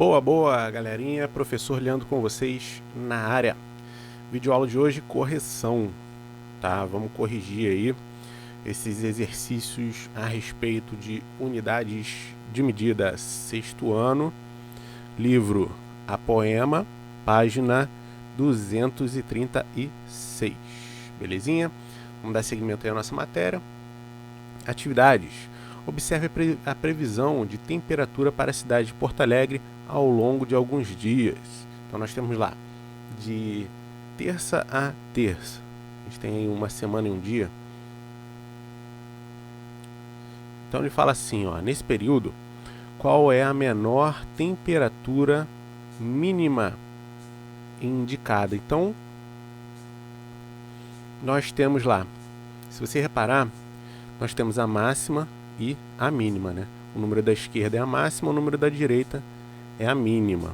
Boa, boa, galerinha. Professor Leandro com vocês na área. Videoaula de hoje, correção, tá? Vamos corrigir aí esses exercícios a respeito de unidades de medida sexto ano, livro A Poema, página 236, belezinha? Vamos dar seguimento aí à nossa matéria. Atividades. Observe a previsão de temperatura para a cidade de Porto Alegre ao longo de alguns dias. Então nós temos lá de terça a terça. A gente tem aí uma semana e um dia. Então ele fala assim, ó, nesse período, qual é a menor temperatura mínima indicada? Então nós temos lá, se você reparar, nós temos a máxima e a mínima, né? O número da esquerda é a máxima, o número da direita é a mínima.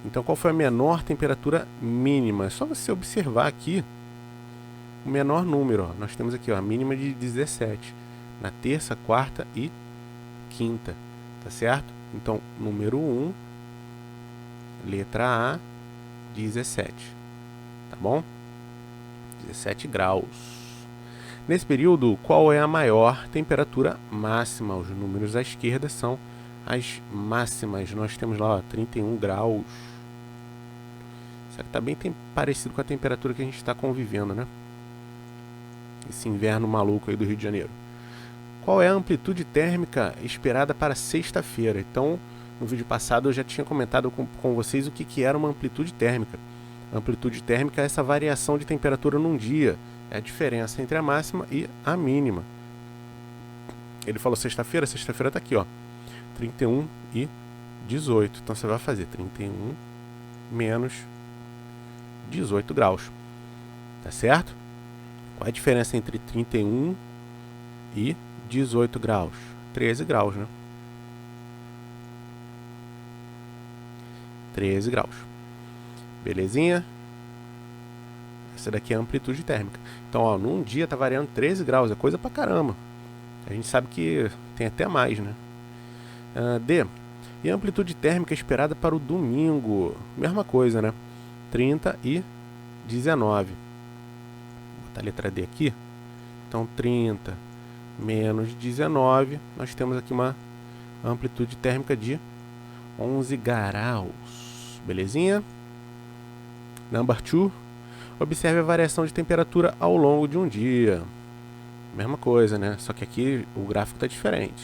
Então, qual foi a menor temperatura mínima? É só você observar aqui o menor número. Ó. Nós temos aqui ó, a mínima de 17, na terça, quarta e quinta, tá certo? Então, número 1, letra A, 17, tá bom? 17 graus. Nesse período, qual é a maior temperatura máxima? Os números à esquerda são as máximas. Nós temos lá ó, 31 graus. Isso aqui está bem parecido com a temperatura que a gente está convivendo, né? Esse inverno maluco aí do Rio de Janeiro. Qual é a amplitude térmica esperada para sexta-feira? Então, no vídeo passado eu já tinha comentado com vocês o que era uma amplitude térmica. A amplitude térmica é essa variação de temperatura num dia. É a diferença entre a máxima e a mínima. Ele falou sexta-feira, sexta-feira está aqui, ó, 31 e 18. Então você vai fazer 31 menos 18 graus. Tá certo? Qual é a diferença entre 31 e 18 graus? 13 graus, né? 13 graus. Belezinha? Essa daqui é a amplitude térmica. Então, ó, num dia tá variando 13 graus, é coisa pra caramba. A gente sabe que tem até mais, né? D. E a amplitude térmica esperada para o domingo? Mesma coisa, né? 30 e 19. Vou botar a letra D aqui. Então, 30 menos 19, nós temos aqui uma amplitude térmica de 11 graus. Belezinha? Number 2. Observe a variação de temperatura ao longo de um dia. Mesma coisa, né? Só que aqui o gráfico está diferente.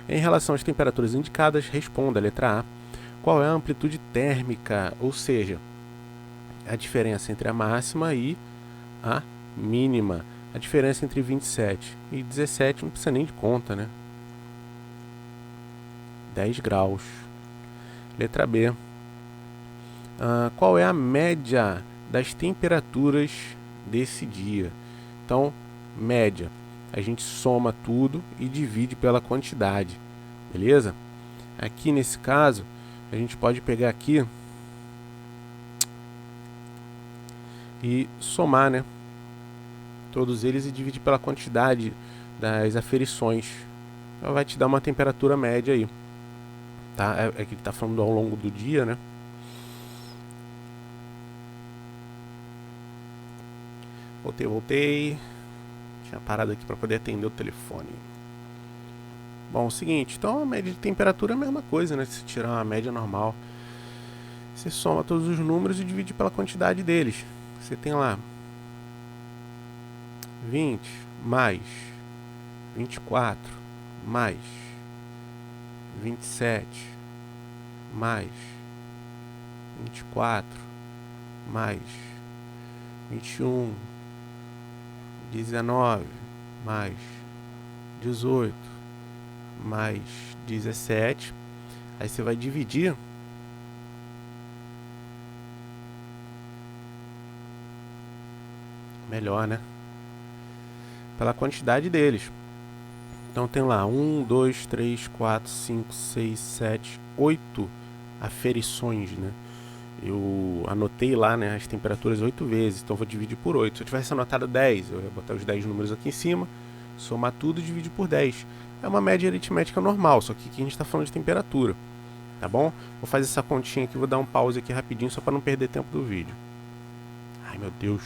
Em relação às temperaturas indicadas, responda a letra A. Qual é a amplitude térmica? Ou seja, a diferença entre a máxima e a mínima. A diferença entre 27 e 17 não precisa nem de conta, né? 10 graus. Letra B. Qual é a média das temperaturas desse dia? Então, média, a gente soma tudo e divide pela quantidade, beleza? Aqui nesse caso, a gente pode pegar aqui e somar, né? Todos eles e dividir pela quantidade das aferições. Então, vai te dar uma temperatura média aí, tá? É que ele está falando ao longo do dia, né? Voltei. Tinha parado aqui para poder atender o telefone. Bom, é o seguinte, então a média de temperatura é a mesma coisa, né? Se tirar uma média normal, você soma todos os números e divide pela quantidade deles. Você tem lá 20 mais 24 mais 27 mais 24 mais 21 19 mais 18 mais 17. Aí você vai dividir melhor, né? Pela quantidade deles. Então tem lá 1, 2, 3, 4, 5, 6, 7, 8 aferições, né? Eu anotei lá, né, as temperaturas 8 vezes, então vou dividir por 8. Se eu tivesse anotado 10, eu ia botar os 10 números aqui em cima, somar tudo e dividir por 10. É uma média aritmética normal, só que aqui a gente está falando de temperatura. tá bom? Vou fazer essa continha aqui, vou dar um pause aqui rapidinho só para não perder tempo do vídeo. Ai, meu Deus.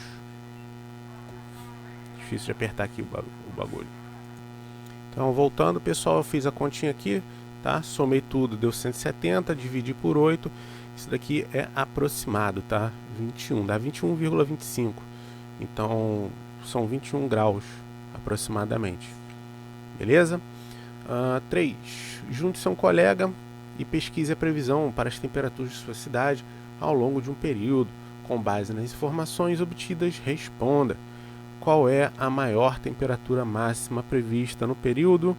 Difícil de apertar aqui o bagulho. Então, voltando, pessoal, eu fiz a continha aqui, tá? Somei tudo, deu 170, dividi por 8. Isso daqui é aproximado, tá? 21, dá 21,25. Então, são 21 graus aproximadamente. Beleza? 3. Junte-se a um colega e pesquise a previsão para as temperaturas de sua cidade ao longo de um período. Com base nas informações obtidas, responda: qual é a maior temperatura máxima prevista no período?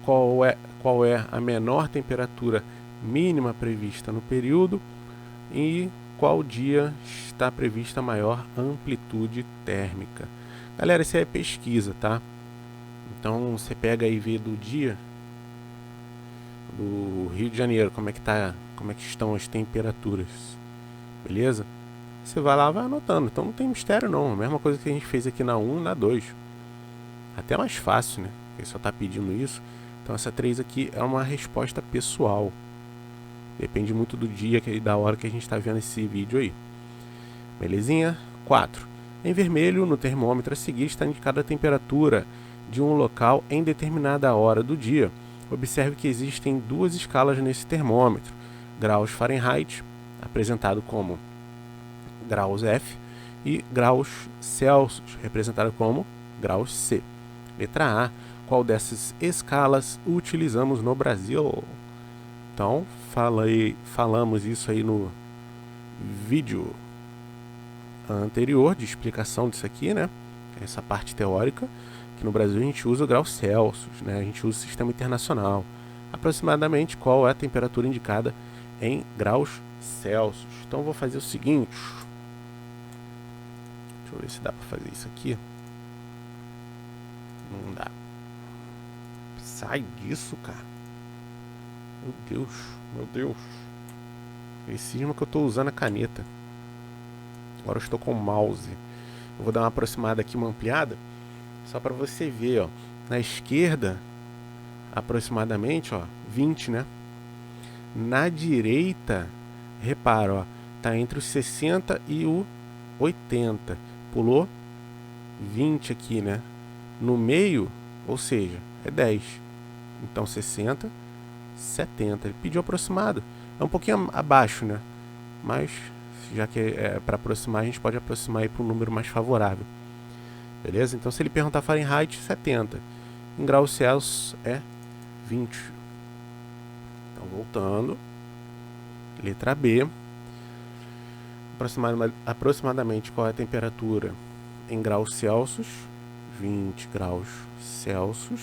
Qual é a menor temperatura mínima prevista no período? E qual dia está prevista a maior amplitude térmica? Galera, isso aí é pesquisa, tá? Então você pega aí e vê do dia do Rio de Janeiro, como é que estão as temperaturas, beleza? Você vai lá, vai anotando, então não tem mistério não, a mesma coisa que a gente fez aqui na 1, na 2, até mais fácil, né? Porque só tá pedindo isso. Então essa 3 aqui é uma resposta pessoal, depende muito do dia e da hora que a gente está vendo esse vídeo aí, belezinha? 4. Em vermelho, no termômetro a seguir está indicada a temperatura de um local em determinada hora do dia. Observe que existem duas escalas nesse termômetro: graus Fahrenheit, apresentado como graus F, e graus Celsius, representado como graus C. Letra A. Qual dessas escalas utilizamos no Brasil? Então, falamos isso aí no vídeo anterior de explicação disso aqui, né? Essa parte teórica, que no Brasil a gente usa o grau Celsius, né? A gente usa o sistema internacional. Aproximadamente qual é a temperatura indicada em graus Celsius? Então eu vou fazer o seguinte. Deixa eu ver se dá para fazer isso aqui. Não dá. Sai disso, cara. Meu Deus, meu Deus. Cisma que eu estou usando a caneta. Agora eu estou com o mouse. Eu vou dar uma aproximada aqui, uma ampliada, só para você ver, ó. Na esquerda, aproximadamente, ó, 20, né? Na direita, repara, ó, tá entre os 60 e o 80. Pulou 20 aqui, né? No meio, ou seja, é 10. Então 60, 70. Ele pediu aproximado. É um pouquinho abaixo, né? Mas já que é para aproximar, a gente pode aproximar para um número mais favorável. Beleza? Então se ele perguntar Fahrenheit, 70. Em graus Celsius é 20. Então voltando. Letra B. Aproximadamente qual é a temperatura em graus Celsius? 20 graus Celsius.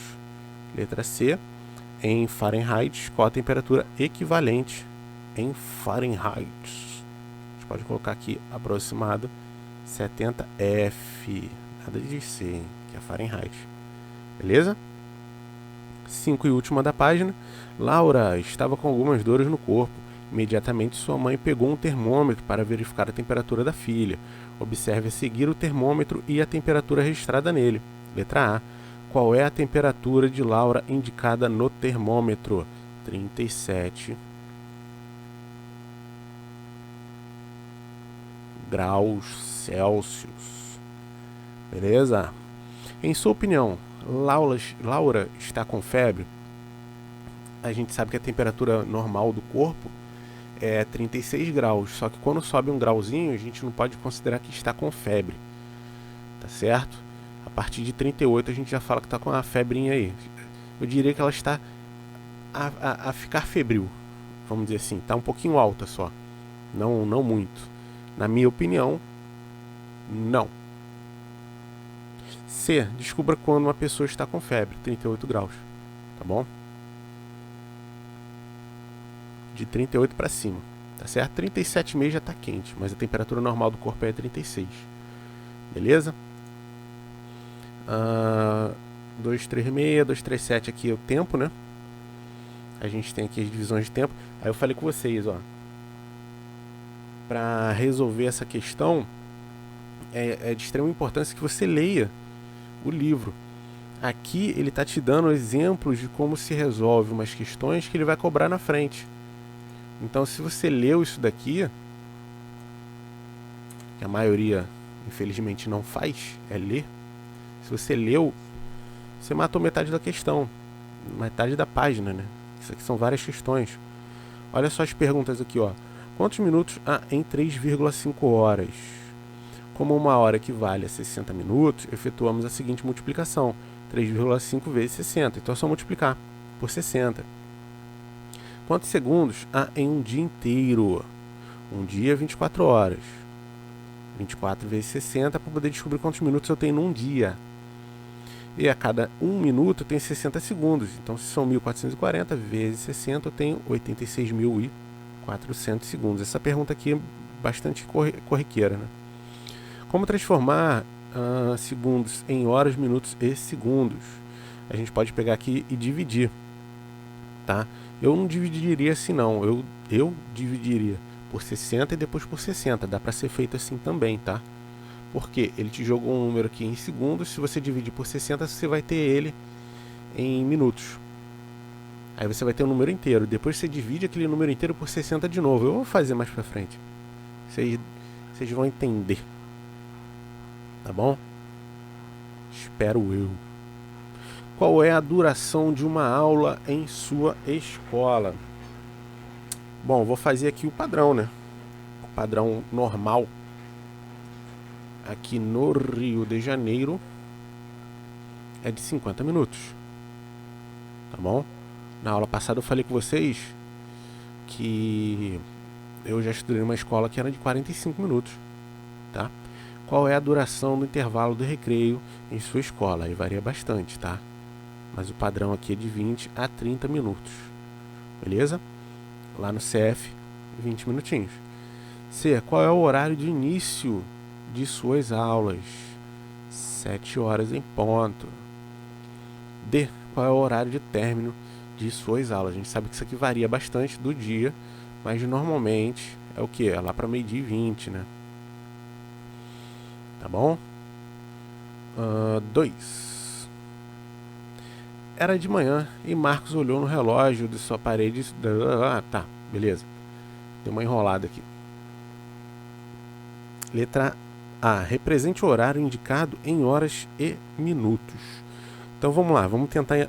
Letra C. Em Fahrenheit, qual a temperatura equivalente em Fahrenheit? A gente pode colocar aqui aproximado 70F. Nada de C, que é Fahrenheit. Beleza? 5 e última da página. Laura estava com algumas dores no corpo. Imediatamente sua mãe pegou um termômetro para verificar a temperatura da filha. Observe a seguir o termômetro e a temperatura registrada nele. Letra A. Qual é a temperatura de Laura indicada no termômetro? 37 graus Celsius. Beleza? Em sua opinião, Laura está com febre? A gente sabe que a temperatura normal do corpo é 36 graus, só que quando sobe um grauzinho, a gente não pode considerar que está com febre, tá certo? A partir de 38 a gente já fala que está com uma febrinha aí. Eu diria que ela está a ficar febril, vamos dizer assim, está um pouquinho alta só, não muito. Na minha opinião, não. C. Descubra quando uma pessoa está com febre, 38 graus, tá bom? De 38 para cima, tá certo? 37,5 já está quente, mas a temperatura normal do corpo é 36. Beleza? 236, 237 aqui é o tempo, né? A gente tem aqui as divisões de tempo. Aí eu falei com vocês, ó, para resolver essa questão é de extrema importância que você leia o livro. Aqui ele está te dando exemplos de como se resolve umas questões que ele vai cobrar na frente. Então, se você leu isso daqui, que a maioria, infelizmente, não faz, é ler. Se você leu, você matou metade da questão, metade da página, né? Isso aqui são várias questões. Olha só as perguntas aqui, ó. Quantos minutos há em 3,5 horas? Como uma hora equivale a 60 minutos, efetuamos a seguinte multiplicação. 3,5 vezes 60. Então é só multiplicar por 60. Quantos segundos há em um dia inteiro? Um dia, 24 horas. 24 vezes 60 para poder descobrir quantos minutos eu tenho num dia. E a cada 1 minuto eu tenho 60 segundos. Então, se são 1440 vezes 60, eu tenho 86.400 segundos. Essa pergunta aqui é bastante corriqueira, né? Como transformar segundos em horas, minutos e segundos? A gente pode pegar aqui e dividir, tá? Eu não dividiria assim não, eu dividiria por 60 e depois por 60, dá para ser feito assim também, tá? Porque ele te jogou um número aqui em segundos, se você dividir por 60, você vai ter ele em minutos. Aí você vai ter o número inteiro, depois você divide aquele número inteiro por 60 de novo. Eu vou fazer mais pra frente, vocês vão entender, tá bom? Espero eu. Qual é a duração de uma aula em sua escola? Bom, vou fazer aqui o padrão, né? O padrão normal. Aqui no Rio de Janeiro é de 50 minutos. Tá bom? Na aula passada eu falei com vocês que eu já estudei numa escola que era de 45 minutos. Tá? Qual é a duração do intervalo do recreio em sua escola? Aí varia bastante, tá? Mas o padrão aqui é de 20 a 30 minutos. Beleza? Lá no CF, 20 minutinhos. C. Qual é o horário de início de suas aulas? 7 horas em ponto. D. Qual é o horário de término de suas aulas? A gente sabe que isso aqui varia bastante do dia, mas normalmente é o que? É lá para meio-dia e 20, né? Tá bom? 2. Era de manhã e Marcos olhou no relógio de sua parede. Tá, beleza. Deu uma enrolada aqui. Letra A. Represente o horário indicado em horas e minutos. Então vamos lá, vamos tentar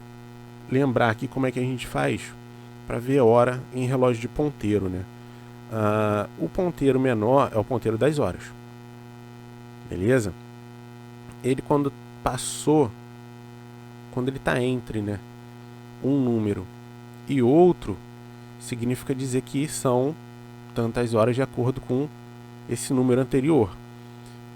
lembrar aqui como é que a gente faz para ver a hora em relógio de ponteiro, né? O ponteiro menor é o ponteiro das horas. Beleza? Ele quando ele está entre, né, um número e outro, significa dizer que são tantas horas de acordo com esse número anterior.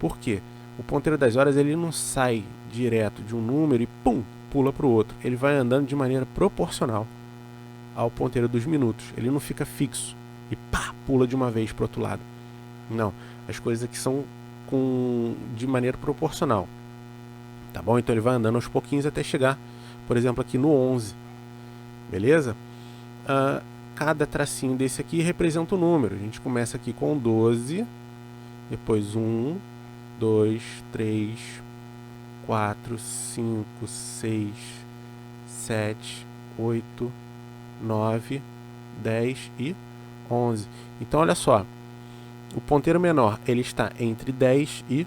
Por quê? O ponteiro das horas ele não sai direto de um número e pum, pula para o outro. Ele vai andando de maneira proporcional ao ponteiro dos minutos. Ele não fica fixo e pá, pula de uma vez para o outro lado. Não, as coisas aqui são de maneira proporcional. Tá bom? Então ele vai andando aos pouquinhos até chegar, por exemplo, aqui no 11. Beleza? Cada tracinho desse aqui representa um número. A gente começa aqui com 12, depois 1, 2, 3, 4, 5, 6, 7, 8, 9, 10 e 11. Então olha só, o ponteiro menor ele está entre 10 e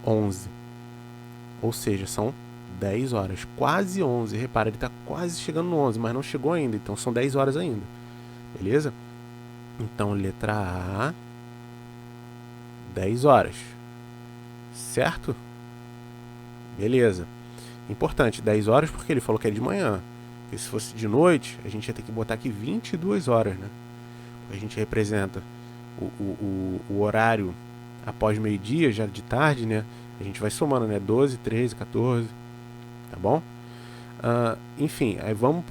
11. Ou seja, são 10 horas, quase 11. Repara, ele está quase chegando no 11, mas não chegou ainda, então são 10 horas ainda. Beleza? Então, letra A, 10 horas. Certo? Beleza. Importante, 10 horas porque ele falou que é de manhã. Porque se fosse de noite, a gente ia ter que botar aqui 22 horas, né? A gente representa o horário após meio-dia, já de tarde, né? A gente vai somando, né? 12, 13, 14, tá bom? Enfim, aí vamos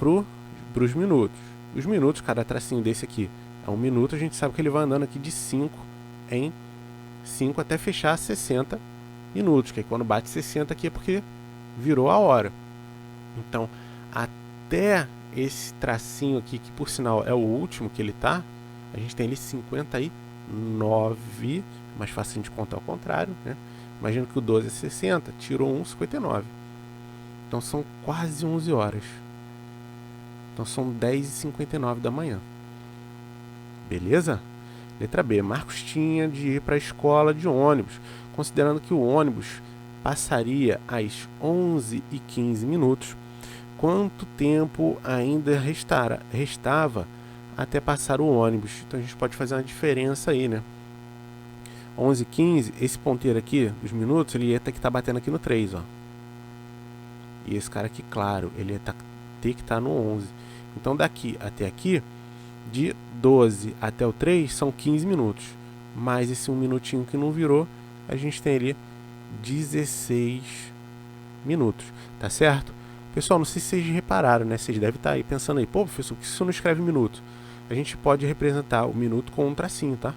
pros minutos. Os minutos, cada tracinho desse aqui é um minuto, a gente sabe que ele vai andando aqui de 5 em 5 até fechar 60 minutos, que aí quando bate 60 aqui é porque virou a hora. Então, até esse tracinho aqui, que por sinal é o último que ele tá, a gente tem ali 59, mais fácil de contar ao contrário, né? Imagina que o 12 é 60, tirou 1, 59. Então são quase 11 horas. Então são 10h59 da manhã. Beleza? Letra B. Marcos tinha de ir para a escola de ônibus, considerando que o ônibus passaria às 11h15. Quanto tempo ainda restava até passar o ônibus? Então a gente pode fazer uma diferença aí, né? 11h15, esse ponteiro aqui dos minutos, ele ia ter que estar batendo aqui no 3, ó. E esse cara aqui, claro, ele ia ter que estar no 11. Então daqui até aqui, de 12 até o 3 são 15 minutos. Mais esse 1 minutinho que não virou, a gente tem ali 16 minutos. Tá certo? Pessoal, não sei se vocês repararam, né? Vocês devem estar aí pensando aí, pô, professor, por que você não escreve minuto? A gente pode representar o minuto com um tracinho, tá?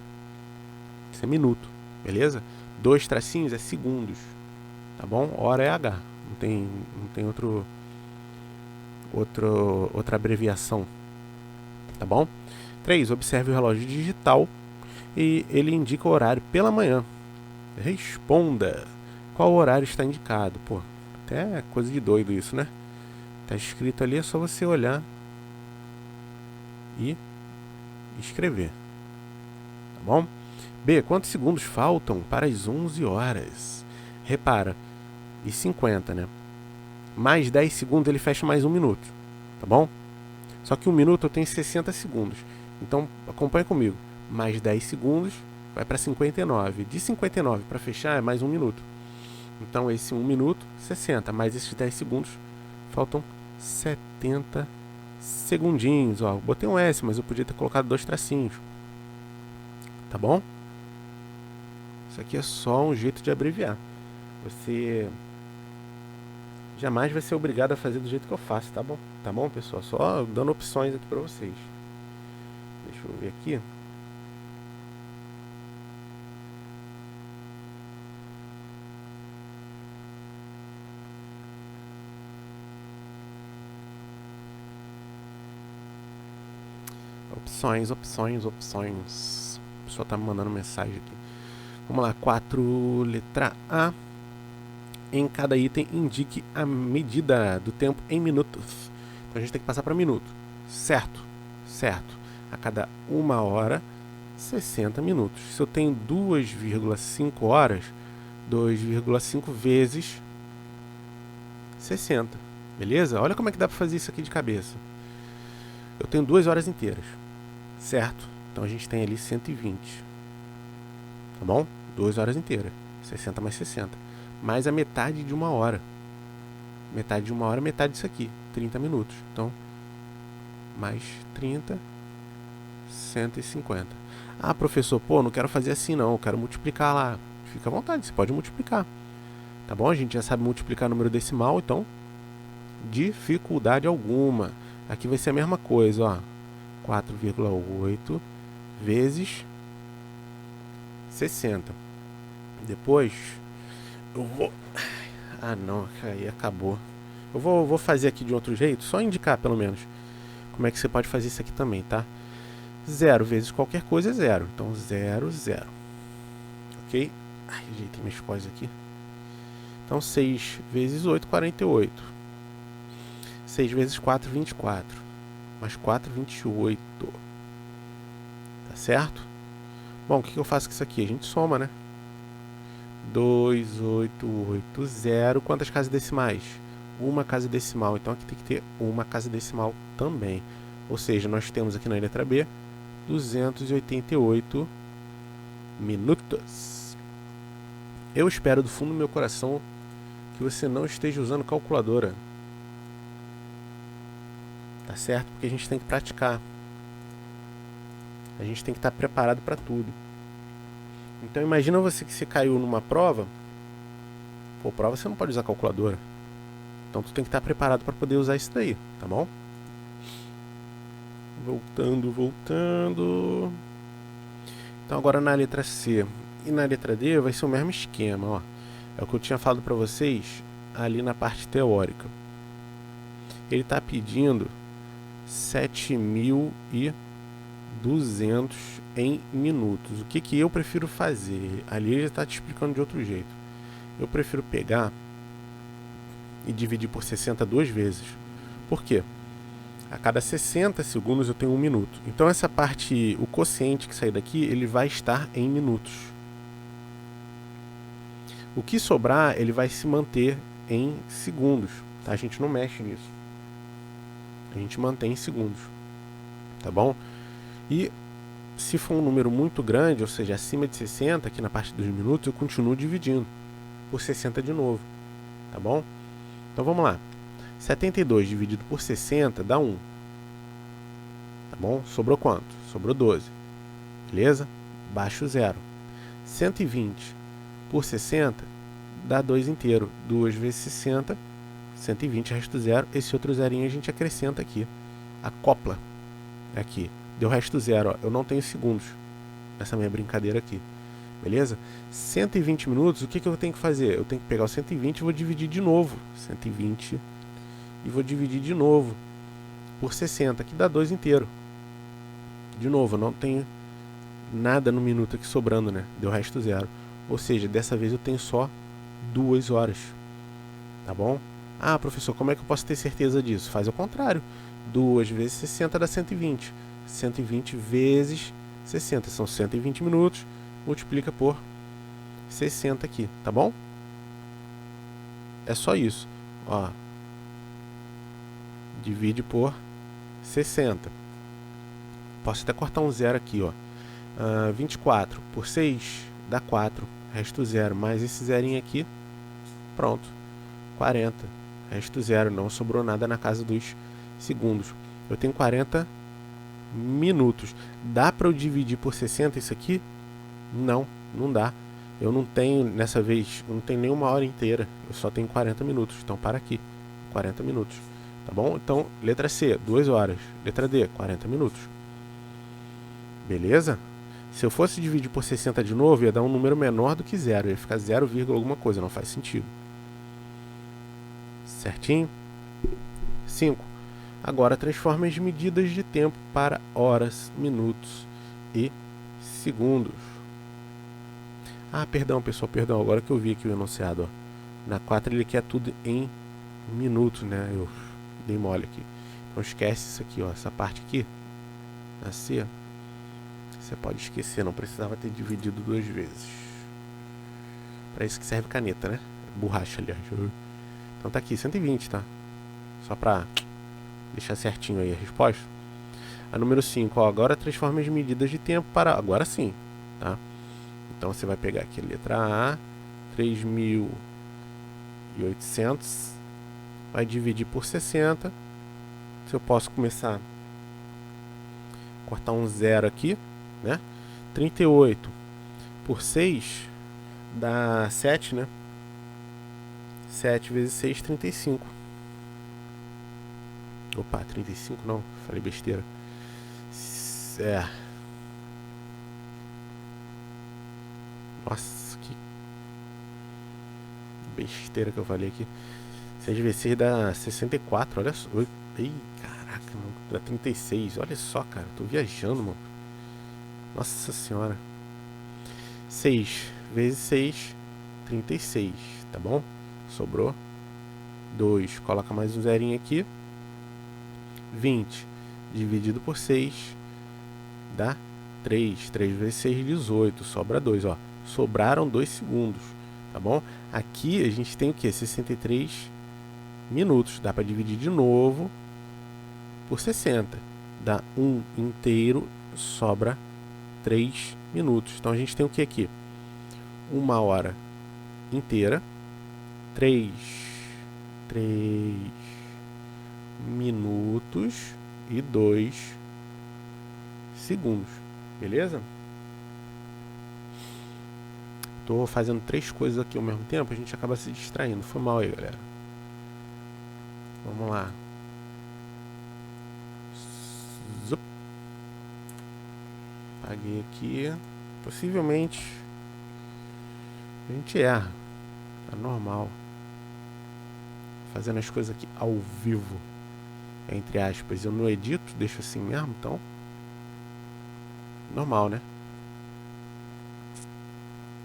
Isso é minuto, beleza? 2 tracinhos é segundos, tá bom? Hora é H, não tem outra abreviação, tá bom? 3. Observe o relógio digital e ele indica o horário pela manhã. Responda. Qual horário está indicado? Pô, até coisa de doido isso, né? Tá escrito ali, é só você olhar e escrever. Tá bom? B. Quantos segundos faltam para as 11 horas? Repara, e 50, né? Mais 10 segundos ele fecha mais 1 minuto. Tá bom? Só que 1 minuto eu tenho 60 segundos. Então, acompanha comigo. Mais 10 segundos vai para 59. De 59 para fechar é mais 1 minuto. Então, esse 1 minuto, 60. Mais esses 10 segundos, faltam 70 segundinhos. Ó, eu botei um S, mas eu podia ter colocado 2 tracinhos. Tá bom? Isso aqui é só um jeito de abreviar. Você jamais vai ser obrigado a fazer do jeito que eu faço, tá bom? Tá bom, pessoal? Só dando opções aqui para vocês. Deixa eu ver aqui. Opções. O pessoal tá me mandando mensagem aqui. Vamos lá, 4, letra A. Em cada item, indique a medida do tempo em minutos. Então a gente tem que passar para minuto. Certo. A cada 1 hora, 60 minutos. Se eu tenho 2,5 horas, 2,5 vezes 60. Beleza? Olha como é que dá para fazer isso aqui de cabeça. Eu tenho 2 horas inteiras. Certo? Então a gente tem ali 120. Tá bom? 2 horas inteiras. 60 mais 60. Mais a metade de 1 hora. Metade de 1 hora, metade disso aqui. 30 minutos. Então, mais 30, 150. Ah, professor, pô, não quero fazer assim não. Eu quero multiplicar lá. Fica à vontade, você pode multiplicar. Tá bom? A gente já sabe multiplicar número decimal, então, dificuldade alguma. Aqui vai ser a mesma coisa, ó. 4,8 vezes 60. Depois eu vou... Ah não, aí acabou. Eu vou fazer aqui de outro jeito, só indicar pelo menos como é que você pode fazer isso aqui também, tá? 0 vezes qualquer coisa é 0. Então 0, 0. Ok? Ai, ajeitei minhas coisas aqui. Então 6 vezes 8, 48. 6 vezes 4, 24. Mais 4, 28. Tá certo? Bom, o que eu faço com isso aqui? A gente soma, né? 2880. Quantas casas decimais? Uma casa decimal. Então aqui tem que ter uma casa decimal também. Ou seja, nós temos aqui na letra B 288 minutos. Eu espero do fundo do meu coração que você não esteja usando calculadora. Tá certo? Porque a gente tem que praticar. A gente tem que estar preparado para tudo. Então imagina você que você caiu numa prova. Pô, prova você não pode usar calculadora. Então tu tem que estar preparado para poder usar isso daí, tá bom? Voltando. Então agora na letra C e na letra D vai ser o mesmo esquema, ó. É o que eu tinha falado para vocês ali na parte teórica. Ele está pedindo 7.200 em minutos. O que eu prefiro fazer? Ali ele já está te explicando de outro jeito. Eu prefiro pegar e dividir por 60 duas vezes. Por quê? A cada 60 segundos eu tenho 1 minuto. Então essa parte, o quociente que sair daqui, ele vai estar em minutos. O que sobrar, ele vai se manter em segundos. Tá? A gente não mexe nisso. A gente mantém em segundos. Tá bom? E se for um número muito grande, ou seja, acima de 60, aqui na parte dos minutos, eu continuo dividindo por 60 de novo. Tá bom? Então vamos lá. 72 dividido por 60 dá 1. Tá bom? Sobrou quanto? Sobrou 12. Beleza? Baixo 0. 120 por 60 dá 2 inteiro. 2 vezes 60, 120, resto 0. Esse outro zerinho a gente acrescenta aqui. Acopla aqui. Deu resto 0. Ó. Eu não tenho segundos nessa minha brincadeira aqui. Beleza? 120 minutos, o que eu tenho que fazer? Eu tenho que pegar o 120 e vou dividir de novo. 120 e vou dividir de novo por 60, que dá 2 inteiro. De novo, eu não tenho nada no minuto aqui sobrando, né? Deu resto 0. Ou seja, dessa vez eu tenho só 2 horas. Tá bom? Ah, professor, como é que eu posso ter certeza disso? Faz ao contrário. 2 vezes 60 dá 120. 120 vezes 60. São 120 minutos. Multiplica por 60 aqui. Tá bom? É só isso. Ó. Divide por 60. Posso até cortar um 0 aqui, ó. 24 por 6 dá 4. Resto 0. Mais esse zerinho aqui. Pronto. 40. Resto 0. Não sobrou nada na casa dos segundos. Eu tenho 40 minutos. Dá para eu dividir por 60 isso aqui? Não, não dá. Eu não tenho, nessa vez, não tenho nenhuma hora inteira. Eu só tenho 40 minutos. Então, para aqui. 40 minutos. Tá bom? Então, letra C, 2 horas. Letra D, 40 minutos. Beleza? Se eu fosse dividir por 60 de novo, ia dar um número menor do que 0. Ia ficar 0, alguma coisa. Não faz sentido. Certinho? 5. Agora, transforme as medidas de tempo para horas, minutos e segundos. Ah, perdão, pessoal, perdão. Agora que eu vi aqui o enunciado, ó. Na 4 ele quer tudo em minutos, né? Eu dei mole aqui. Então esquece isso aqui, ó. Essa parte aqui, na C, você pode esquecer. Não precisava ter dividido 2 vezes. Para isso que serve caneta, né? Borracha, aliás. Então tá aqui, 120, tá? Só pra deixar certinho aí a resposta. A número 5, ó. Agora transforma as medidas de tempo para... Agora sim, tá? Então você vai pegar aqui a letra A, 3.800, vai dividir por 60. Se eu posso começar a cortar um 0 aqui, né? 38 por 6 dá 7, né? 7 vezes 6, 35. Opa, 35 não, falei besteira. Nossa, que besteira que eu falei aqui. 6 vezes 6 dá 64, olha só. Ei, caraca, mano, dá 36. Olha só, cara, tô viajando, mano. Nossa senhora. 6 vezes 6, 36, tá bom? Sobrou 2. Coloca mais um zerinho aqui. 20 dividido por 6 dá 3. 3 vezes 6, 18. Sobra 2, ó. Sobraram 2 segundos, tá bom? Aqui a gente tem o que? 63 minutos. Dá para dividir de novo por 60. Dá 1 inteiro, sobra 3 minutos. Então a gente tem o que aqui? 1 hora inteira, 3 minutos e 2 segundos. Beleza? Tô fazendo 3 coisas aqui ao mesmo tempo, a gente acaba se distraindo. Foi mal aí, galera. Vamos lá. Zup. Apaguei aqui. Possivelmente a gente erra. É normal. Fazendo as coisas aqui ao vivo, entre aspas. Eu não edito, deixo assim mesmo, então normal, né?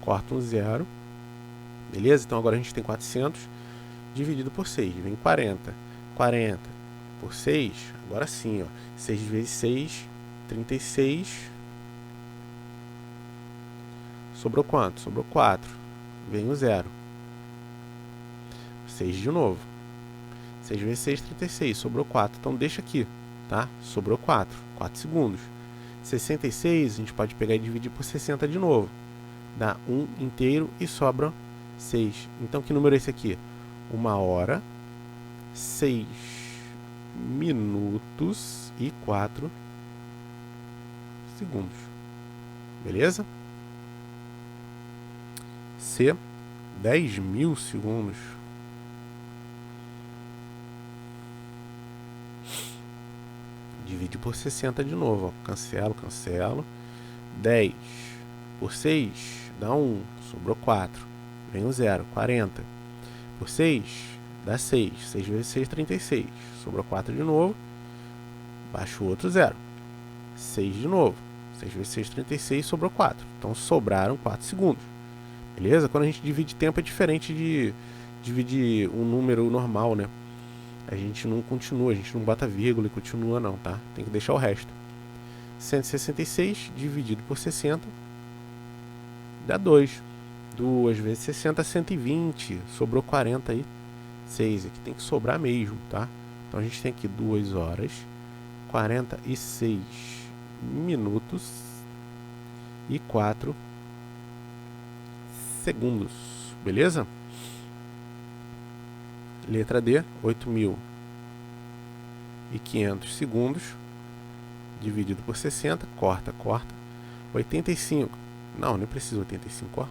Corta um 0. Beleza? Então agora a gente tem 400. dividido por 6. Vem 40. 40 por 6, agora sim, ó. 6 vezes 6, 36. Sobrou quanto? Sobrou 4. Vem o 0. 6 de novo. 6 vezes 6, 36. Sobrou 4. Então deixa aqui, tá? Sobrou 4. 4 segundos. 66, a gente pode pegar e dividir por 60 de novo. Dá 1 inteiro e sobra 6. Então que número é esse aqui? 1 hora, 6 minutos e 4 segundos. Beleza? C, 10.000 segundos. Divide por 60 de novo. Ó. Cancelo, cancelo. 10 por 6 dá 1. Sobrou 4. Vem o 0. 40 por 6 dá 6. 6 vezes 6, 36. Sobrou 4 de novo. Baixa o outro 0. 6 de novo. 6 vezes 6, 36. Sobrou 4. Então sobraram 4 segundos. Beleza? Quando a gente divide tempo é diferente de dividir um número normal, né? A gente não continua, a gente não bota vírgula e continua não, tá? Tem que deixar o resto. 166 dividido por 60 dá 2. 2 vezes 60, 120. Sobrou 46. Aqui tem que sobrar mesmo, tá? Então a gente tem aqui 2 horas, 46 minutos e 4 segundos. Beleza? Letra D, 8.500 segundos, dividido por 60, corta, 85, não, nem precisa 85, ó.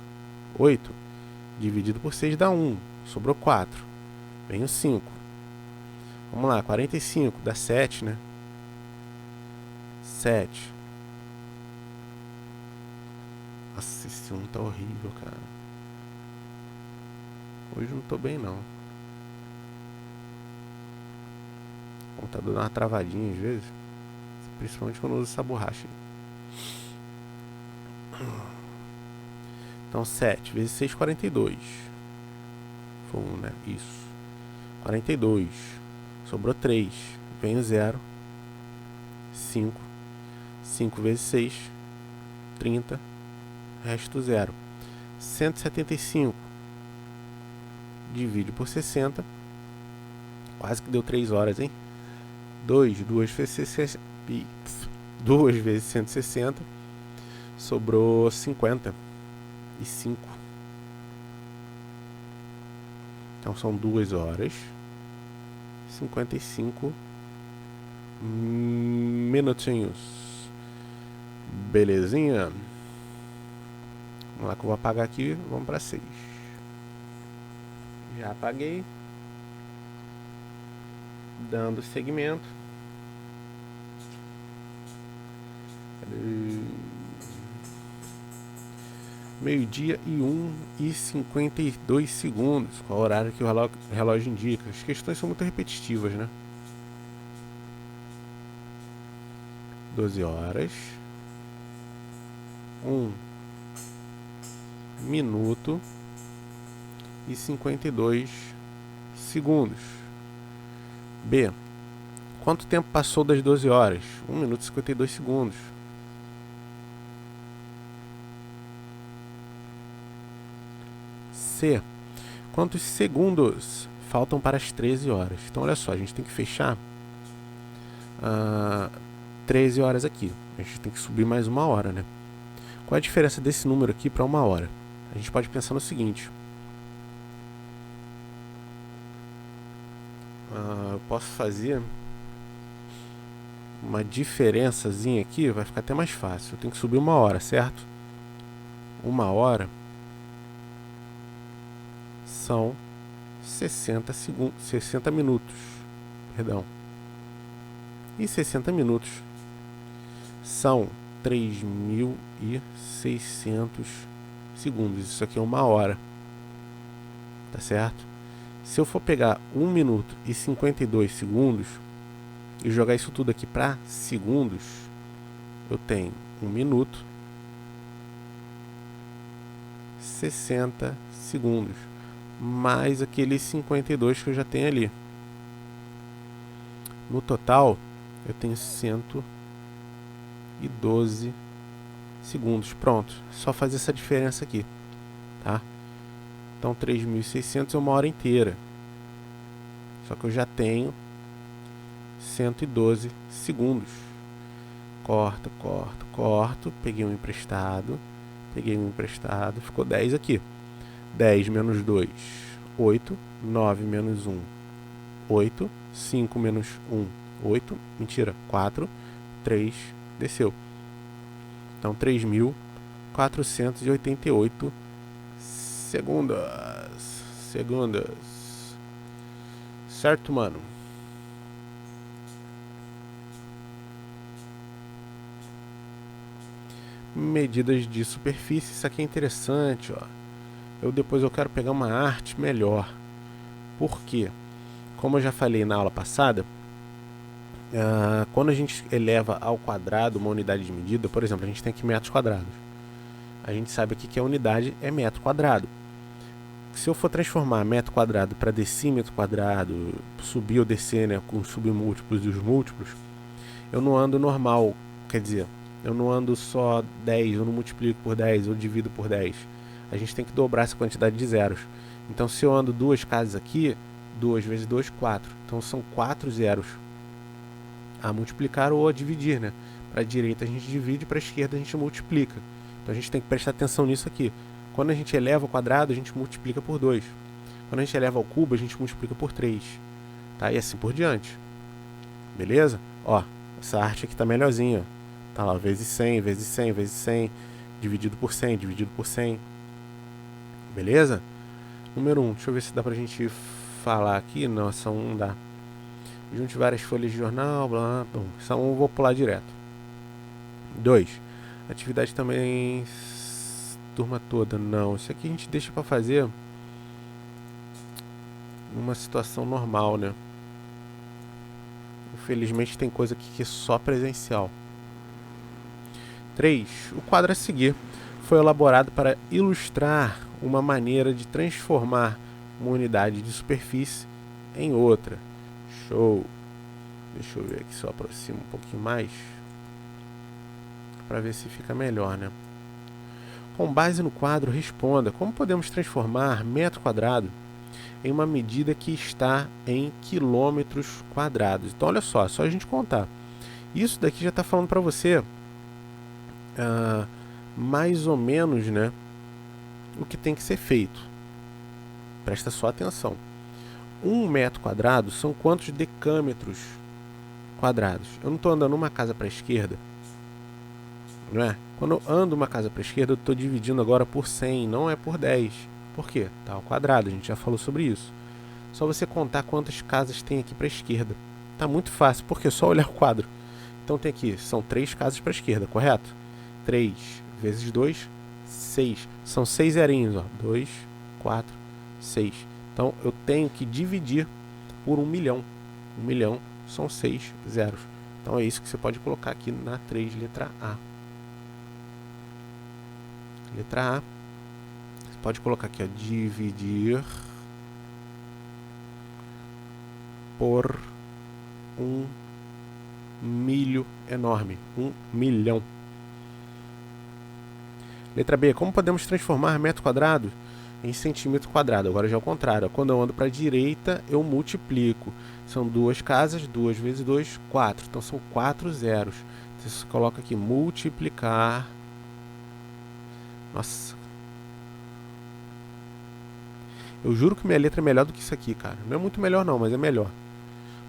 8, dividido por 6 dá 1, sobrou 4, vem o 5. Vamos lá, 45, dá 7, né? 7. Nossa, esse 1 tá horrível, cara. Hoje não tô bem, não. O computador dá uma travadinha às vezes. Principalmente quando eu uso essa borracha. Então 7 vezes 6, 42. Foi 1, né? Isso. 42. Sobrou 3. Vem o 0. 5. 5 vezes 6, 30. Resto 0. 175. Divide por 60. Quase que deu 3 horas, hein? 2 vezes 160. Sobrou 55. Então são 2 horas 55 minutinhos. Belezinha? Vamos lá que eu vou apagar aqui. Vamos para 6. Já apaguei. Dando seguimento. Meio-dia e 1 e 52 segundos. Qual o horário que o relógio indica? As questões são muito repetitivas, né? 12 horas. 1 minuto e 52 segundos. B. Quanto tempo passou das 12 horas? 1 minuto e 52 segundos. C. Quantos segundos faltam para as 13 horas? Então, olha só, a gente tem que fechar 13 horas aqui. A gente tem que subir mais 1 hora, né? Qual é a diferença desse número aqui para 1 hora? A gente pode pensar no seguinte. Eu posso fazer uma diferençazinha aqui, vai ficar até mais fácil. Eu tenho que subir 1 hora, certo? 1 hora são 60 minutos. Perdão. E 60 minutos são 3.600 segundos. Isso aqui é 1 hora. Tá certo? Se eu for pegar 1 minuto e 52 segundos e jogar isso tudo aqui para segundos, eu tenho 1 minuto 60 segundos. mais aqueles 52 que eu já tenho ali. No total, eu tenho 112 segundos. Pronto, só fazer essa diferença aqui, tá? Então 3.600 é uma hora inteira. Só que eu já tenho 112 segundos. Corto, corto, corto. Peguei um emprestado. Ficou 10 aqui. 10 menos 2, 8. 9 menos 1, 8. 5 menos 1, 8. Mentira, 4. 3, desceu. Então 3.488 segundos. Certo, mano? Medidas de superfície. Isso aqui é interessante, ó. Depois eu quero pegar uma arte melhor. Por quê? Como eu já falei na aula passada, quando a gente eleva ao quadrado uma unidade de medida, por exemplo, a gente tem aqui metros quadrados. A gente sabe aqui que a unidade é metro quadrado. Se eu for transformar metro quadrado para decímetro quadrado, subir ou descer, né, com os submúltiplos e os múltiplos, eu não ando normal. Quer dizer, eu não ando só 10, eu não multiplico por 10, eu divido por 10. A gente tem que dobrar essa quantidade de zeros. Então, se eu ando duas casas aqui, 2 vezes 2, 4. Então, são 4 zeros a multiplicar ou a dividir, né? Para a direita a gente divide, para a esquerda a gente multiplica. Então, a gente tem que prestar atenção nisso aqui. Quando a gente eleva ao quadrado, a gente multiplica por 2. Quando a gente eleva ao cubo, a gente multiplica por 3. Tá? E assim por diante. Beleza? Ó, essa arte aqui tá melhorzinha. Tá lá, vezes 100, vezes 100, vezes 100, dividido por 100, dividido por 100. Beleza? Número 1, deixa eu ver se dá pra gente falar aqui. Não, essa 1 não dá. Junte várias folhas de jornal, blá, blá. Essa 1 eu vou pular direto. 2, atividade também... turma toda, não. Isso aqui a gente deixa pra fazer numa situação normal, né? Infelizmente tem coisa aqui que é só presencial. 3, o quadro a seguir foi elaborado para ilustrar uma maneira de transformar uma unidade de superfície em outra. Show! Deixa eu ver aqui se eu aproximo um pouquinho mais para ver se fica melhor, né? Com base no quadro, responda como podemos transformar metro quadrado em uma medida que está em quilômetros quadrados. Então, olha só a gente contar. Isso daqui já está falando para você mais ou menos, né, o que tem que ser feito. Presta só atenção. 1 metro quadrado são quantos decâmetros quadrados? Eu não estou andando uma casa para a esquerda, não é? Quando eu ando uma casa para a esquerda, eu estou dividindo agora por 100, não é por 10. Por quê? Tá ao quadrado, a gente já falou sobre isso. Só você contar quantas casas tem aqui para a esquerda. Tá muito fácil, porque é só olhar o quadro. Então tem aqui, são 3 casas para a esquerda, correto? 3 vezes 2, 6. São 6 zerinhos, ó. 2, 4, 6. Então eu tenho que dividir por 1 milhão. 1 milhão são 6 zeros. Então é isso que você pode colocar aqui na 3, letra A. Letra A. Você pode colocar aqui, ó, dividir por 1 milho enorme. 1 milhão. Letra B. Como podemos transformar metro quadrado em centímetro quadrado? Agora já é o contrário. Quando eu ando para a direita, eu multiplico. São 2 casas, 2 vezes 2, 4. Então são 4 zeros. Você coloca aqui multiplicar. Nossa. Eu juro que minha letra é melhor do que isso aqui, cara. Não é muito melhor não, mas é melhor.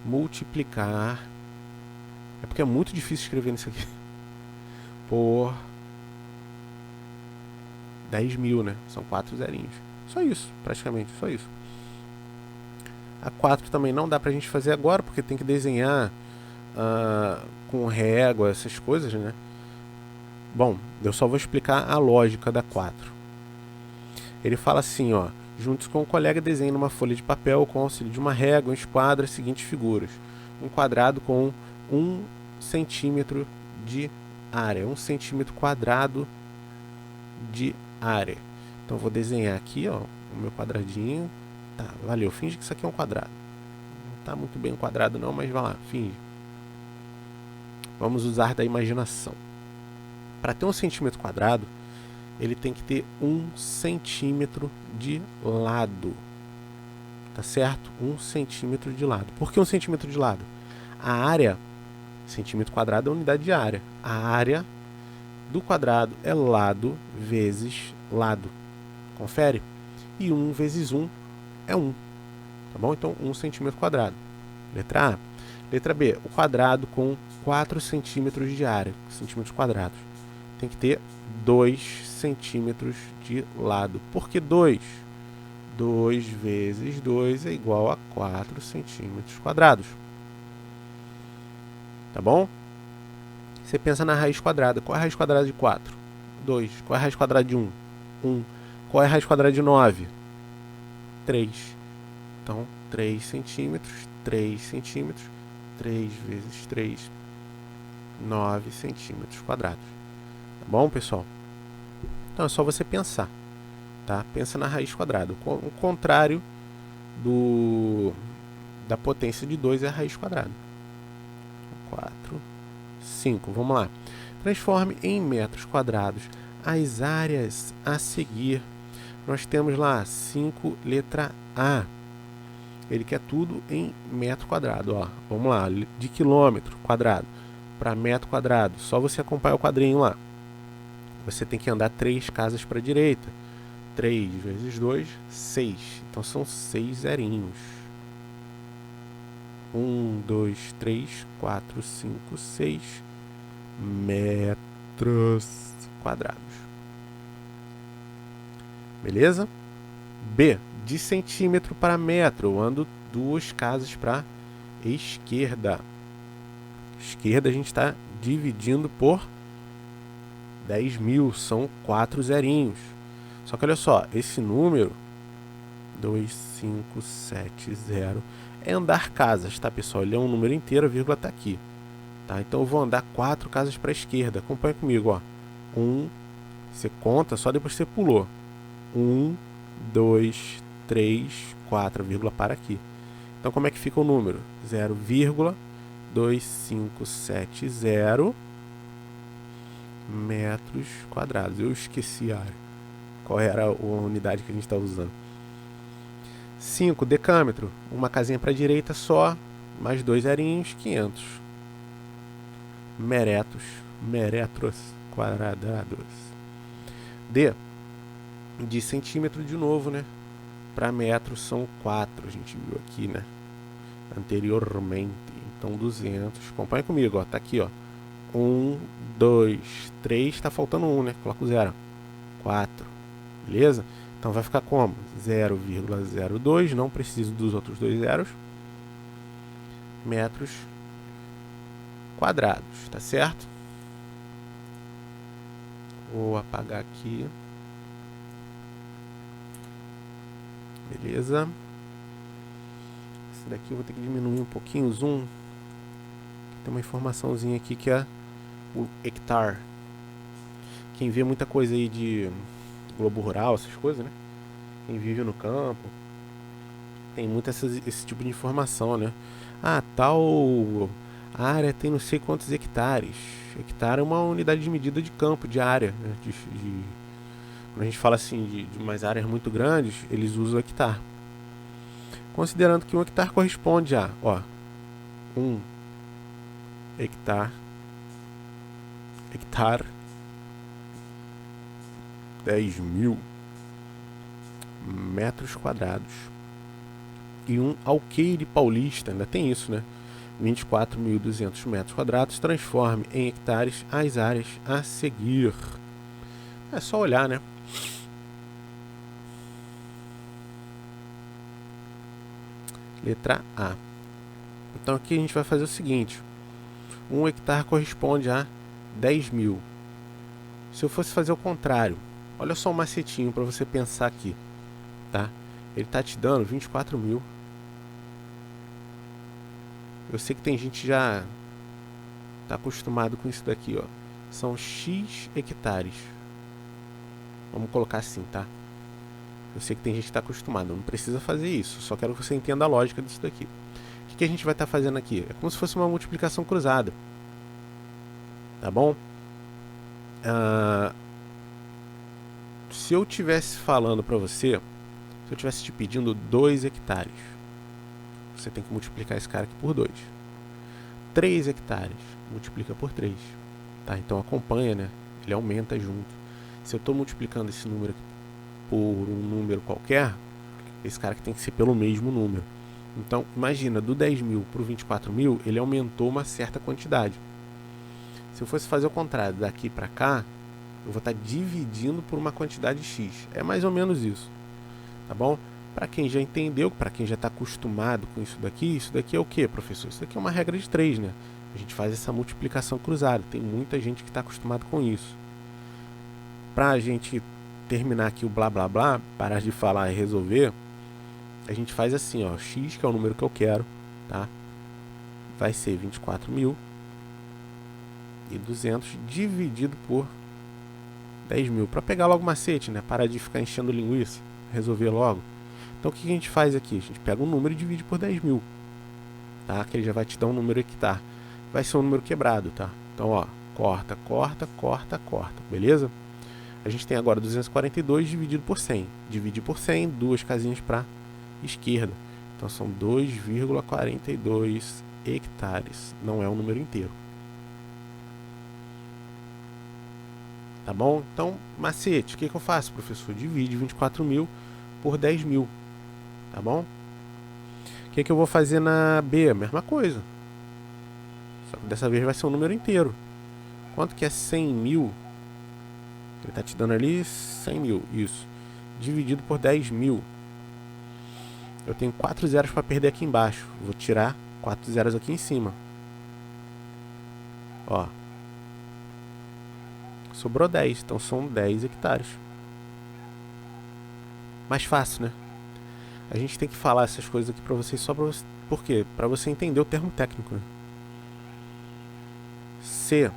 Multiplicar. É porque é muito difícil escrever nisso aqui. Por 10 mil, né? São 4 zerinhos. Só isso, praticamente, só isso. A 4 também não dá pra gente fazer agora, porque tem que desenhar com régua, essas coisas, né? Bom, eu só vou explicar a lógica da 4. Ele fala assim, ó. Juntos com o colega, desenhe numa folha de papel com o auxílio de uma régua, enquadra as seguintes figuras. Um quadrado com 1 centímetro de área. 1 centímetro quadrado de área. Então, vou desenhar aqui, ó, o meu quadradinho. Tá, valeu. Finge que isso aqui é um quadrado. Não tá muito bem um quadrado não, mas vai lá, finge. Vamos usar da imaginação. Para ter 1 centímetro quadrado, ele tem que ter 1 centímetro de lado. Tá certo? 1 centímetro de lado. Por que 1 centímetro de lado? A área, centímetro quadrado é a unidade de área. A área do quadrado é lado vezes lado. Confere? E 1 vezes 1 é 1. Tá bom? Então, 1 centímetro quadrado. Letra A. Letra B. O quadrado com 4 centímetros de área, centímetros quadrados. Tem que ter 2 centímetros de lado. Por que 2? 2 vezes 2 é igual a 4 centímetros quadrados. Tá bom? Você pensa na raiz quadrada. Qual é a raiz quadrada de 4? 2. Qual é a raiz quadrada de 1? 1. Qual é a raiz quadrada de 9? 3. Então, 3 centímetros, 3 centímetros, 3 vezes 3, 9 centímetros quadrados. Tá bom, pessoal? Então, é só você pensar. Tá? Pensa na raiz quadrada. O contrário da potência de 2 é a raiz quadrada. 4, 5. Vamos lá. Transforme em metros quadrados as áreas a seguir. Nós temos lá 5, letra A. Ele quer tudo em metro quadrado. Ó. Vamos lá. De quilômetro quadrado para metro quadrado. Só você acompanhar o quadrinho lá. Você tem que andar 3 casas para a direita. 3 vezes 2, 6. Então são 6 zerinhos. 1, 2, 3, 4, 5, 6 metros quadrados. Beleza? B. De centímetro para metro. Eu ando 2 casas para esquerda. Esquerda a gente está dividindo por 10.000. São 4 zerinhos. Só que olha só, esse número 2570 é andar casas, tá, pessoal? Ele é um número inteiro, a vírgula está aqui. Tá? Então eu vou andar 4 casas para a esquerda. Acompanha comigo, ó. 1, você conta, só depois você pulou. 1, 2, 3, 4, a vírgula para aqui. Então como é que fica o número? 0,2570 metros quadrados. Eu esqueci a área. Qual era a unidade que a gente está usando? 5, decâmetro. Uma casinha para a direita só, mais 2 zerinhos, 500. Metros quadrados. D. De centímetro de novo, né? Para metro são 4, a gente viu aqui, né? Anteriormente. Então 200. Acompanha comigo, ó. Tá aqui, ó. 1, 2, 3. Tá faltando 1, né? Coloca o 0. 4. Beleza? Então vai ficar como? 0,02. Não preciso dos outros 2 zeros. Metros quadrados. Tá certo? Vou apagar aqui. Beleza? Esse daqui eu vou ter que diminuir um pouquinho o zoom. Tem uma informaçãozinha aqui que é o hectare. Quem vê muita coisa aí de Globo Rural, essas coisas, né? Quem vive no campo, tem muito esse tipo de informação, né? Ah, tal área tem não sei quantos hectares. Hectare é uma unidade de medida de campo, de área, né? Quando a gente fala assim de umas áreas muito grandes, eles usam hectare. Considerando que um hectare corresponde a, ó, 1 hectare, 10.000 metros quadrados. E um alqueire paulista, ainda tem isso, né? 24.200 metros quadrados. Transforme em hectares as áreas a seguir. É só olhar, né? Letra A. Então aqui a gente vai fazer o seguinte. 1 hectare corresponde a 10.000. Se eu fosse fazer o contrário, olha só um macetinho para você pensar aqui, tá? Ele tá te dando 24.000. Eu sei que tem gente que já tá acostumado com isso daqui, ó. São X hectares. Vamos colocar assim, tá? Eu sei que tem gente que está acostumada, não precisa fazer isso, só quero que você entenda a lógica disso daqui. O que a gente vai estar fazendo aqui? É como se fosse uma multiplicação cruzada, tá bom? Se eu tivesse falando para você, se eu tivesse te pedindo 2 hectares, você tem que multiplicar esse cara aqui por 2. 3 hectares, multiplica por 3. Tá? Então acompanha, né? Ele aumenta junto. Se eu estou multiplicando esse número aqui por um número qualquer, esse cara aqui tem que ser pelo mesmo número. Então, imagina, do 10 mil para o 24 mil, ele aumentou uma certa quantidade. Se eu fosse fazer o contrário, daqui para cá, eu vou estar dividindo por uma quantidade X. É mais ou menos isso, tá bom? Para quem já entendeu, para quem já está acostumado com isso daqui é o que, professor? Isso daqui é uma regra de 3, né? A gente faz essa multiplicação cruzada. Tem muita gente que está acostumado com isso. Para a gente terminar aqui o blá blá blá, parar de falar e resolver, a gente faz assim, ó, x, que é o número que eu quero, tá? Vai ser 24.200 dividido por 10 mil. Para pegar logo o macete, né? Parar de ficar enchendo linguiça, resolver logo. Então o que a gente faz aqui? A gente pega um número e divide por 10 mil, tá? Que ele já vai te dar um número hectare. Vai ser um número quebrado, tá? Então, ó, corta, corta, corta, corta, beleza? A gente tem agora 242 dividido por 100. Dividir por 100, duas casinhas para esquerda. Então são 2,42 hectares. Não é um número inteiro. Tá bom? Então, macete. O que eu faço, professor? Divide 24 mil por 10 mil. Tá bom? O que eu vou fazer na B? A mesma coisa. Só que dessa vez vai ser um número inteiro. Quanto que é 100 mil? Ele está te dando ali 100 mil. Isso. Dividido por 10 mil. Eu tenho 4 zeros para perder aqui embaixo. Vou tirar 4 zeros aqui em cima. Ó. Sobrou 10. Então são 10 hectares. Mais fácil, né? A gente tem que falar essas coisas aqui para vocês só para você... Por quê? Para você entender o termo técnico, né? C.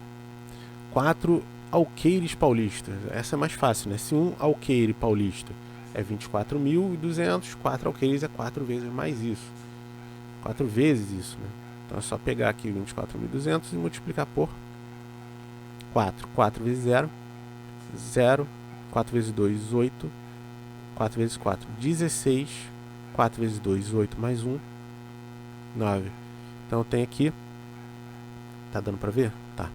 4 alqueires paulistas. Essa é mais fácil, né? Se um alqueire paulista é 24.200, 4 alqueires é 4 vezes mais isso. 4 vezes isso, né? Então é só pegar aqui 24.200 e multiplicar por 4. 4 vezes 0, 0. 4 vezes 2, 8. 4 vezes 4, 16. 4 vezes 2, 8 mais 1, 9. Então tem aqui... Tá dando pra ver? Tá.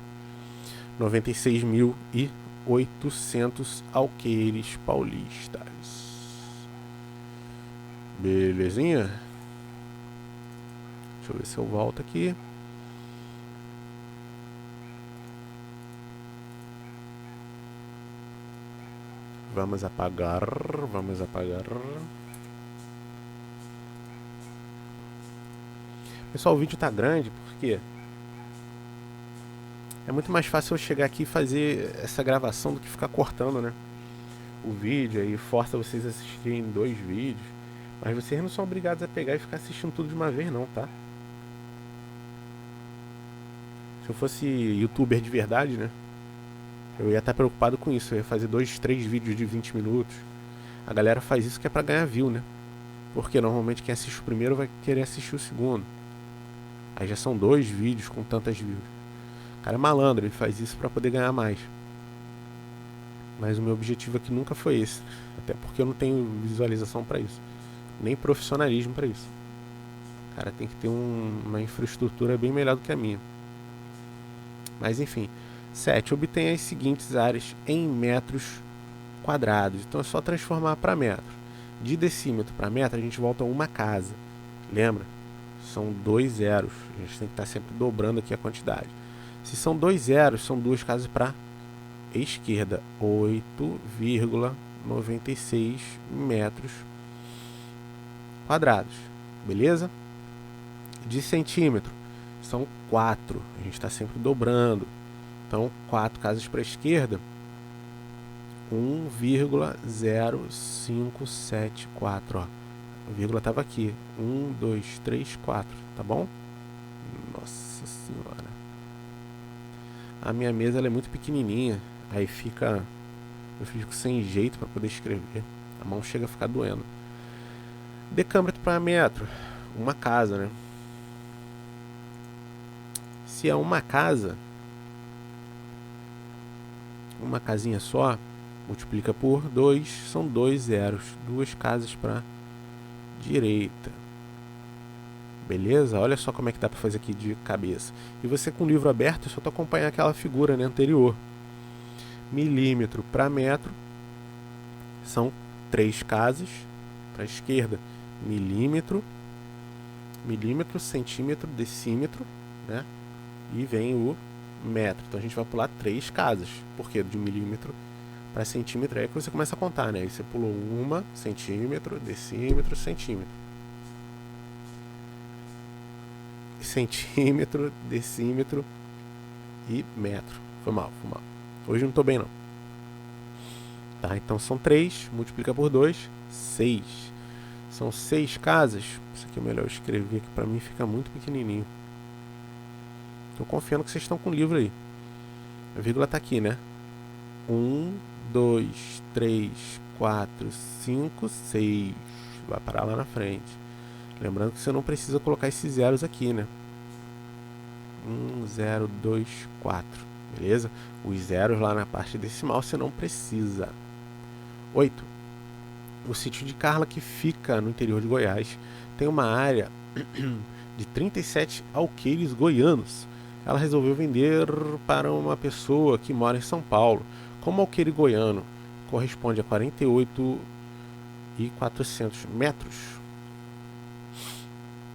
96.800 alqueires paulistas. Belezinha? Deixa eu ver se eu volto aqui. Vamos apagar. Vamos apagar. Pessoal, o vídeo tá grande porque é muito mais fácil eu chegar aqui e fazer essa gravação do que ficar cortando, né? O vídeo aí força vocês a assistirem 2 vídeos. Mas vocês não são obrigados a pegar e ficar assistindo tudo de uma vez não, tá? Se eu fosse youtuber de verdade, né? Eu ia estar preocupado com isso. Eu ia fazer 2, 3 vídeos de 20 minutos. A galera faz isso que é pra ganhar view, né? Porque normalmente quem assiste o primeiro vai querer assistir o segundo. Aí já são 2 vídeos com tantas views. O cara é malandro, ele faz isso pra poder ganhar mais. Mas o meu objetivo aqui nunca foi esse. Até porque eu não tenho visualização pra isso. Nem profissionalismo pra isso. O cara tem que ter uma infraestrutura bem melhor do que a minha. Mas enfim. 7. Obtenha as seguintes áreas em metros quadrados. Então é só transformar para metro. De decímetro para metro a gente volta a uma casa. Lembra? São 2 zeros. A gente tem que estar sempre dobrando aqui a quantidade. Se são 2 zeros, são 2 casas para esquerda. 8,96 metros quadrados. Beleza? De centímetro são 4. A gente está sempre dobrando. Então, 4 casas para a esquerda, 1,0574. Ó. A vírgula estava aqui. 1, 2, 3, 4. Tá bom? Nossa senhora. A minha mesa ela é muito pequenininha. Aí fica... Eu fico sem jeito para poder escrever. A mão chega a ficar doendo. Decâmetro para metro. Uma casa, né? Se é uma casa, uma casinha só, multiplica por 2, são 2 zeros. 2 casas para direita. Beleza? Olha só como é que dá para fazer aqui de cabeça. E você com o livro aberto, é só tu acompanhar aquela figura, né, anterior. Milímetro para metro, são 3 casas para a esquerda. Milímetro, centímetro, decímetro, né? E vem o metro. Então a gente vai pular 3 casas. Por quê? De milímetro para centímetro. Aí que você começa a contar, né? Aí você pulou 1, centímetro, decímetro, centímetro. Centímetro, decímetro e metro. Foi mal. Hoje não tô bem não. Tá, então são 3, multiplica por 2, 6. São 6 casas. Isso aqui é melhor eu escrever, que pra mim fica muito pequenininho. Tô confiando que vocês estão com o livro aí. A vírgula tá aqui, né? 1, 2, 3, 4, 5, 6. Vai parar lá na frente. Lembrando que você não precisa colocar esses zeros aqui, né? 1, 0, 2, 4. Beleza? Os zeros lá na parte decimal você não precisa. 8. O sítio de Carla, que fica no interior de Goiás, tem uma área de 37 alqueires goianos. Ela resolveu vender para uma pessoa que mora em São Paulo. Como alqueire goiano corresponde a 48.400 metros,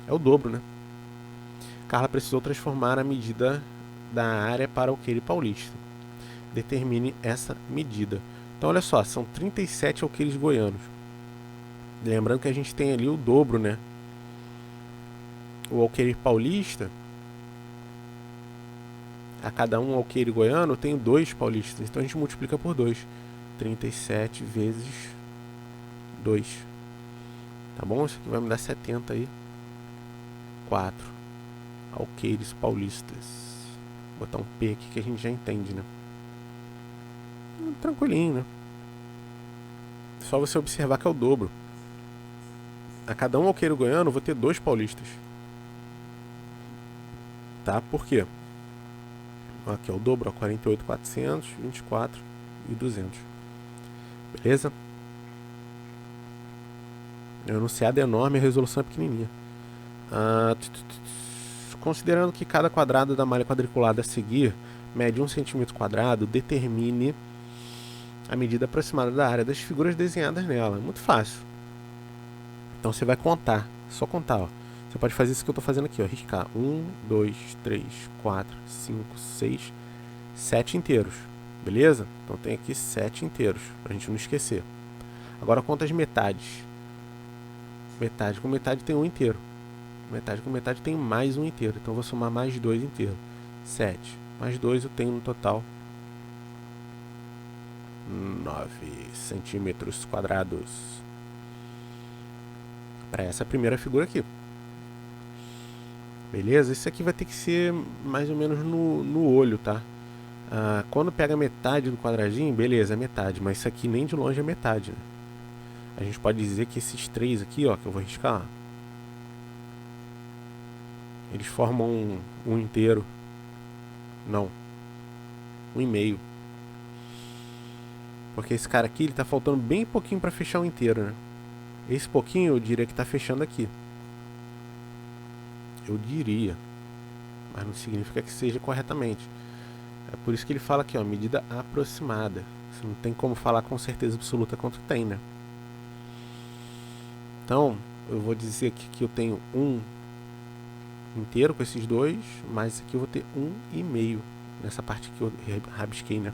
é o dobro, né? Carla precisou transformar a medida da área para alqueire paulista. Determine essa medida. Então, olha só, são 37 alqueires goianos. Lembrando que a gente tem ali o dobro, né? O alqueire paulista, a cada um alqueire goiano, eu tenho 2 paulistas. Então, a gente multiplica por 2. 37 vezes 2. Tá bom? Isso aqui vai me dar 70 aí. 4 alqueires paulistas. Vou botar um P aqui que a gente já entende, né? Tranquilinho, né? Só você observar que é o dobro. A cada um alqueire goiano eu vou ter 2 paulistas. Tá? Por quê? Aqui é o dobro, ó, 48.400, 24 e 200. Beleza? O enunciado é enorme, a resolução é pequenininha. Considerando que cada quadrado da malha quadriculada a seguir mede 1 centímetro quadrado, determine a medida aproximada da área das figuras desenhadas nela. Muito fácil. Então você vai contar, só contar, ó. Você pode fazer isso que eu estou fazendo aqui, ó, riscar 1, 2, 3, 4, 5, 6, 7 inteiros, beleza? Então tem aqui 7 inteiros, pra gente não esquecer. Agora conta as metades. Metade com metade tem 1 inteiro. Metade com metade tem mais 1 inteiro, então eu vou somar mais 2 inteiros. 7 mais 2 eu tenho no total 9 centímetros quadrados. Para essa primeira figura aqui. Beleza? Isso aqui vai ter que ser mais ou menos no olho, tá? Quando pega metade do quadradinho, beleza, é metade. Mas isso aqui nem de longe é metade, né? A gente pode dizer que esses 3 aqui, ó, que eu vou riscar, ó, eles formam um inteiro. Não. 1,5. Porque esse cara aqui, ele tá faltando bem pouquinho para fechar o inteiro, né? Esse pouquinho eu diria que tá fechando aqui. Eu diria. Mas não significa que seja corretamente. É por isso que ele fala aqui, ó, medida aproximada. Você não tem como falar com certeza absoluta quanto tem, né? Então, eu vou dizer aqui que eu tenho 1 inteiro com esses 2, mas aqui eu vou ter 1,5 nessa parte que eu rabisquei, né?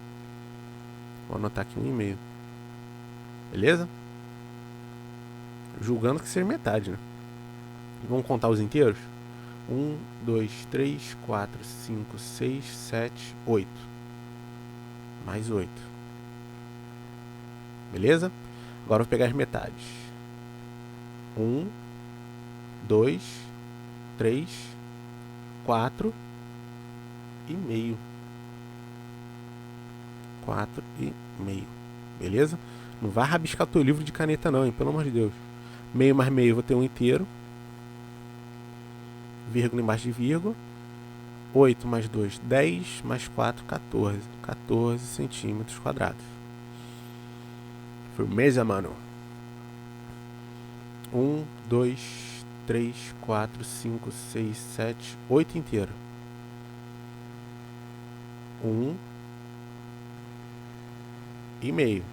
Vou anotar aqui 1,5. Beleza? Julgando que seja metade, né? Vamos contar os inteiros? 1, 2, 3, 4, 5, 6, 7, 8. Mais 8. Beleza? Agora eu vou pegar as metades. 1, 2, 3, 4 e meio. 4 e meio. Beleza? Não vai rabiscar teu livro de caneta não, hein? Pelo amor de Deus. Meio mais meio, vou ter um inteiro. Vírgula embaixo de vírgula. 8 mais 2, 10. Mais 4, 14. 14 centímetros quadrados. Firmeza, mano. 1, 2, 3, 4, 5, 6, 7, 8 inteiro. 1 e meio.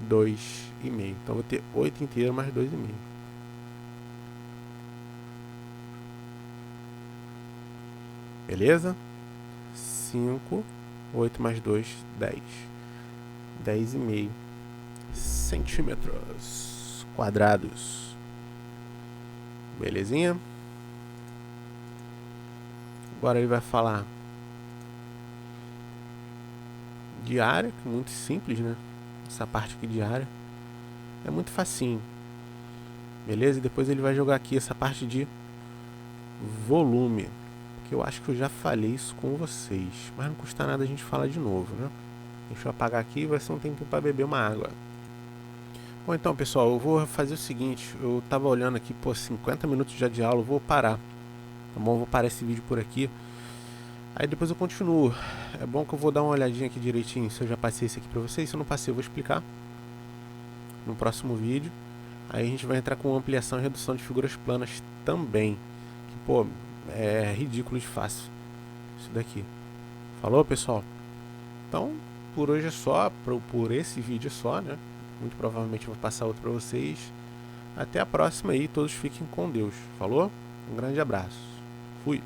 2 e meio. Então vou ter 8 inteiro mais 2 e meio. Beleza? 5, 8 mais 2, 10. 10 e meio centímetros quadrados. Belezinha? Agora ele vai falar de área, que é muito simples, né? Essa parte aqui de área é muito facinho. Beleza? E depois ele vai jogar aqui essa parte de volume, que eu acho que eu já falei isso com vocês, mas não custa nada a gente falar de novo, né? Deixa eu apagar aqui e vai ser um tempo para beber uma água. Bom, então pessoal, eu vou fazer o seguinte, eu tava olhando aqui, pô, 50 minutos já de aula, eu vou parar, tá bom? Eu vou parar esse vídeo por aqui, aí depois eu continuo. É bom que eu vou dar uma olhadinha aqui direitinho se eu já passei isso aqui pra vocês. Se eu não passei, eu vou explicar no próximo vídeo. Aí a gente vai entrar com ampliação e redução de figuras planas também, que pô, é ridículo de fácil isso daqui. Falou, pessoal? Então, por hoje é só, por esse vídeo é só, né? Muito provavelmente eu vou passar outro pra vocês. Até a próxima aí, todos fiquem com Deus. Falou? Um grande abraço. Fui.